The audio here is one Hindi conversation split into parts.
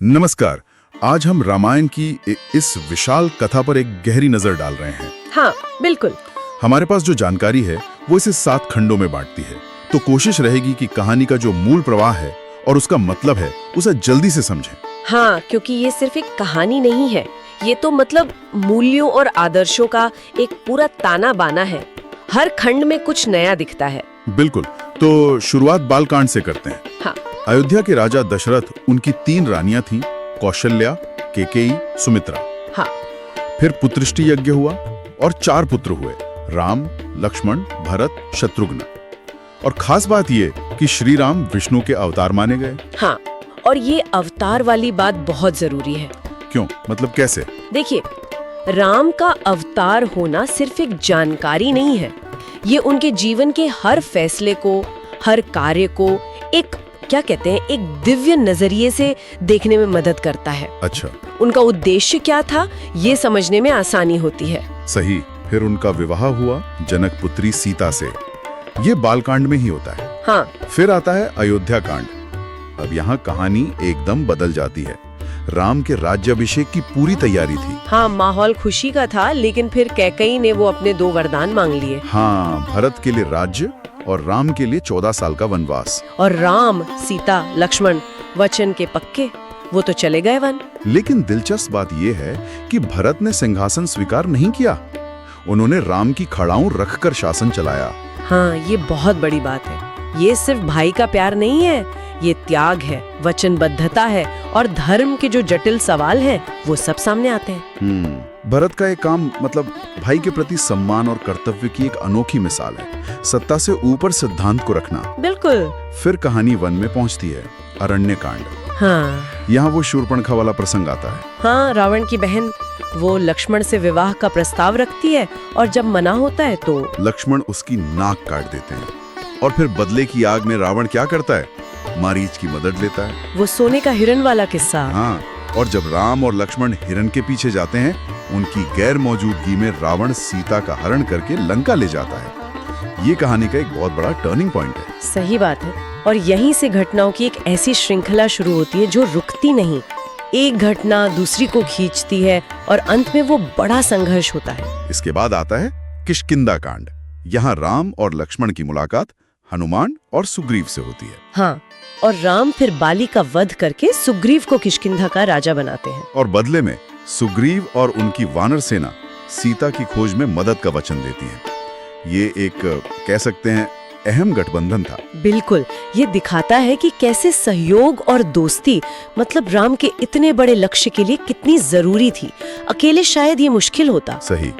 नमस्कार। आज हम रामायण की इस विशाल कथा पर एक गहरी नजर डाल रहे हैं। हाँ, बिल्कुल। हमारे पास जो जानकारी है वो इसे 7 खंडों में बांटती है, तो कोशिश रहेगी कि कहानी का जो मूल प्रवाह है और उसका मतलब है उसे जल्दी से समझें। हाँ, क्योंकि ये सिर्फ एक कहानी नहीं है, ये तो मतलब मूल्यों और आदर्शों का एक पूरा ताना बाना है। हर खंड में कुछ नया दिखता है। बिल्कुल। तो शुरुआत बालकांड से करते हैं। हाँ। अयोध्या के राजा दशरथ, उनकी 3 रानियां थीं, कौशल्या, केकेयी, सुमित्रा। हाँ। फिर पुत्रष्टि यज्ञ हुआ और 4 पुत्र हुए, राम, लक्ष्मण, भरत, शत्रुघ्न। और खास बात ये कि श्री राम विष्णु के अवतार माने गए। हाँ, और ये अवतार वाली बात बहुत जरूरी है। क्यों? मतलब कैसे? देखिए, राम का अवतार होना सिर्फ एक जानकारी नहीं है, ये उनके जीवन के हर फैसले को, हर कार्य को एक क्या कहते हैं, एक दिव्य नजरिए से देखने में मदद करता है। अच्छा। उनका उद्देश्य क्या था, ये समझने में आसानी होती है। सही। फिर उनका विवाह हुआ जनक पुत्री सीता से। ये बालकांड में ही होता है। हाँ। फिर आता है अयोध्या कांड। अब यहाँ कहानी एकदम बदल जाती है। राम के राज्याभिषेक की पूरी तैयारी थी। हाँ, माहौल खुशी का था, लेकिन फिर कैकेयी ने वो अपने 2 वरदान मांग लिए। हाँ, भरत के लिए राज्य और राम के लिए 14 साल का वनवास। और राम, सीता, लक्ष्मण वचन के पक्के, वो तो चले गए वन। लेकिन दिलचस्प बात यह है कि भरत ने सिंहासन स्वीकार नहीं किया। उन्होंने राम की खड़ाऊं रखकर शासन चलाया। हाँ, ये बहुत बड़ी बात है। ये सिर्फ भाई का प्यार नहीं है, ये त्याग है, वचनबद्धता है, और धर्म के जो जटिल सवाल हैं, वो सब सामने आते हैं। भरत का एक काम मतलब भाई के प्रति सम्मान और कर्तव्य की एक अनोखी मिसाल है। सत्ता से ऊपर सिद्धांत को रखना। बिल्कुल। फिर कहानी वन में पहुंचती है, अरण्य कांड। हाँ। यहाँ वो शूर्पणखा वाला प्रसंग आता है। हाँ, रावण की बहन वो लक्ष्मण से विवाह का प्रस्ताव रखती है, और जब मना होता है तो लक्ष्मण उसकी नाक काट देते हैं। और फिर बदले की आग में रावण क्या करता है? मारीच की मदद लेता है। वो सोने का हिरण वाला किस्सा। हाँ, और जब राम और लक्ष्मण हिरण के पीछे जाते हैं, उनकी गैर मौजूदगी में रावण सीता का हरण करके लंका ले जाता है। ये कहानी का एक बहुत बड़ा टर्निंग पॉइंट है। सही बात है। और यहीं से घटनाओं की एक ऐसी श्रृंखला शुरू होती है जो रुकती नहीं। एक घटना दूसरी को खींचती है और अंत में वो बड़ा संघर्ष होता है। इसके बाद आता है किष्किंधा कांड। यहाँ राम और लक्ष्मण की मुलाकात हनुमान और सुग्रीव से होती है। हाँ, और राम फिर बाली का वध करके सुग्रीव को किष्किंधा का राजा बनाते हैं। और बदले में सुग्रीव और उनकी वानर सेना सीता की खोज में मदद का वचन देती है। ये एक कह सकते हैं अहम गठबंधन था। बिल्कुल। ये दिखाता है कि कैसे सहयोग और दोस्ती मतलब राम के इतने बड़े लक्ष्य के लिए कितनी जरूरी थी। अकेले शायद ये मुश्किल होता। सही।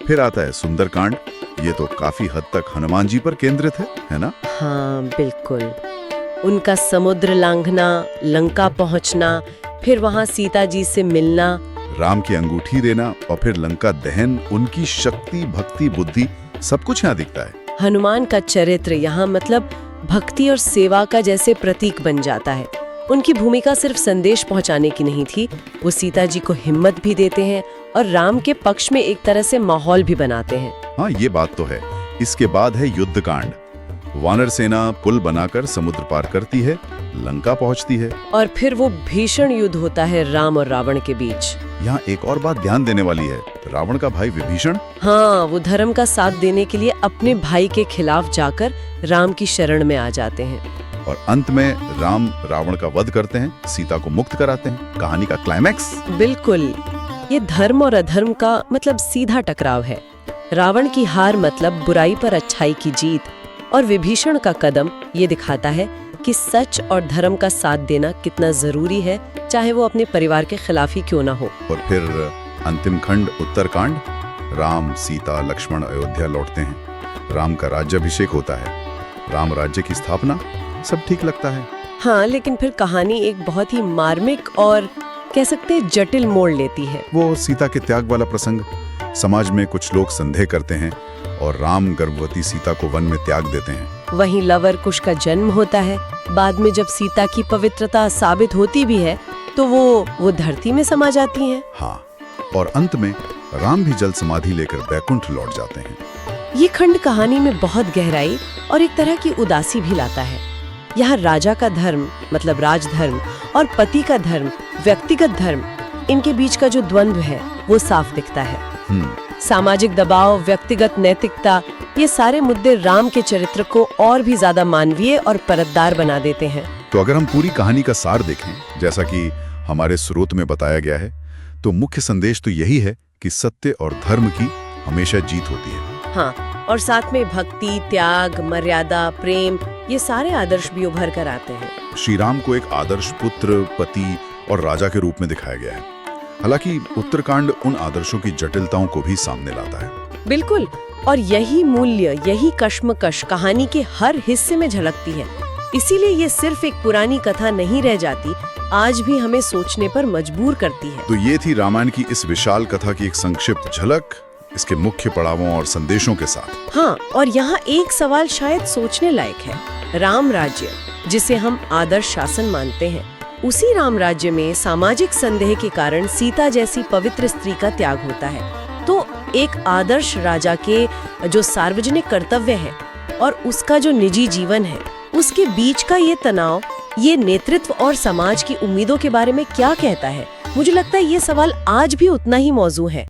फिर आता है सुंदरकांड। ये तो काफी हद तक हनुमान जी पर केंद्रित है ना? हाँ, बिल्कुल। उनका समुद्र लांघना, लंका पहुंचना, फिर वहां सीता जी से मिलना, राम की अंगूठी देना और फिर लंका दहन, उनकी शक्ति, भक्ति, बुद्धि, सब कुछ यहाँ दिखता है। हनुमान का चरित्र यहाँ मतलब भक्ति और सेवा का जैसे प्रतीक बन जाता है। उनकी भूमिका सिर्फ संदेश पहुंचाने की नहीं थी, वो सीता जी को हिम्मत भी देते हैं और राम के पक्ष में एक तरह से माहौल भी बनाते हैं। हाँ, ये बात तो है। इसके बाद है युद्ध कांड। वानर सेना पुल बनाकर समुद्र पार करती है, लंका पहुंचती है, और फिर वो भीषण युद्ध होता है राम और रावण के बीच। यहाँ एक और बात ध्यान देने वाली है। रावण का भाई विभीषण, हाँ, वो धर्म का साथ देने के लिए अपने भाई के खिलाफ जाकर राम की शरण में आ जाते हैं। और अंत में राम रावण का वध करते हैं, सीता को मुक्त कराते हैं। कहानी का क्लाइमैक्स। बिल्कुल। ये धर्म और अधर्म का मतलब सीधा टकराव है। रावण की हार मतलब बुराई पर अच्छाई की जीत, और विभीषण का कदम ये दिखाता है कि सच और धर्म का साथ देना कितना जरूरी है, चाहे वो अपने परिवार के खिलाफ ही क्यों ना हो। और फिर अंतिम खंड उत्तरकांड। राम, सीता, लक्ष्मण अयोध्या लौटते हैं। राम का राज्याभिषेक होता है, राम राज्य की स्थापना। सब ठीक लगता है। हाँ, लेकिन फिर कहानी एक बहुत ही मार्मिक और कह सकते हैं जटिल मोड़ लेती है। वो सीता के त्याग वाला प्रसंग। समाज में कुछ लोग संदेह करते हैं और राम गर्भवती सीता को वन में त्याग देते हैं। वहीं लवर कुश का जन्म होता है। बाद में जब सीता की पवित्रता साबित होती भी है तो वो धरती में समा जाती हैं। हाँ, और अंत में राम भी जल समाधि लेकर बैकुंठ लौट जाते हैं। ये खंड कहानी में बहुत गहराई और एक तरह की उदासी भी लाता है। यहाँ राजा का धर्म मतलब राजधर्म और पति का धर्म व्यक्तिगत धर्म, इनके बीच का जो द्वंद्व है वो साफ दिखता है। सामाजिक दबाव, व्यक्तिगत नैतिकता, ये सारे मुद्दे राम के चरित्र को और भी ज्यादा मानवीय और परतदार बना देते हैं। तो अगर हम पूरी कहानी का सार देखें, जैसा कि हमारे स्रोत में बताया गया है, तो मुख्य संदेश तो यही है कि सत्य और धर्म की हमेशा जीत होती है। हाँ, और साथ में भक्ति, त्याग, मर्यादा, प्रेम, ये सारे आदर्श भी उभर कर आते हैं। श्री राम को एक आदर्श पुत्र, पति और राजा के रूप में दिखाया गया है। हालांकि उत्तरकांड उन आदर्शों की जटिलताओं को भी सामने लाता है। बिल्कुल, और यही मूल्य, यही कश्मकश कहानी के हर हिस्से में झलकती है। इसीलिए ये सिर्फ एक पुरानी कथा नहीं रह जाती, आज भी हमें सोचने पर मजबूर करती है। तो ये थी रामायण की इस विशाल कथा की एक संक्षिप्त झलक, इसके मुख्य पड़ावों और संदेशों के साथ। हाँ, और यहाँ एक सवाल शायद सोचने लायक है। राम राज्य, जिसे हम आदर्श शासन मानते हैं, उसी राम राज्य में सामाजिक संदेह के कारण सीता जैसी पवित्र स्त्री का त्याग होता है। तो एक आदर्श राजा के जो सार्वजनिक कर्तव्य है और उसका जो निजी जीवन है, उसके बीच का ये तनाव, ये नेतृत्व और समाज की उम्मीदों के बारे में क्या कहता है? मुझे लगता है ये सवाल आज भी उतना ही मौजू है।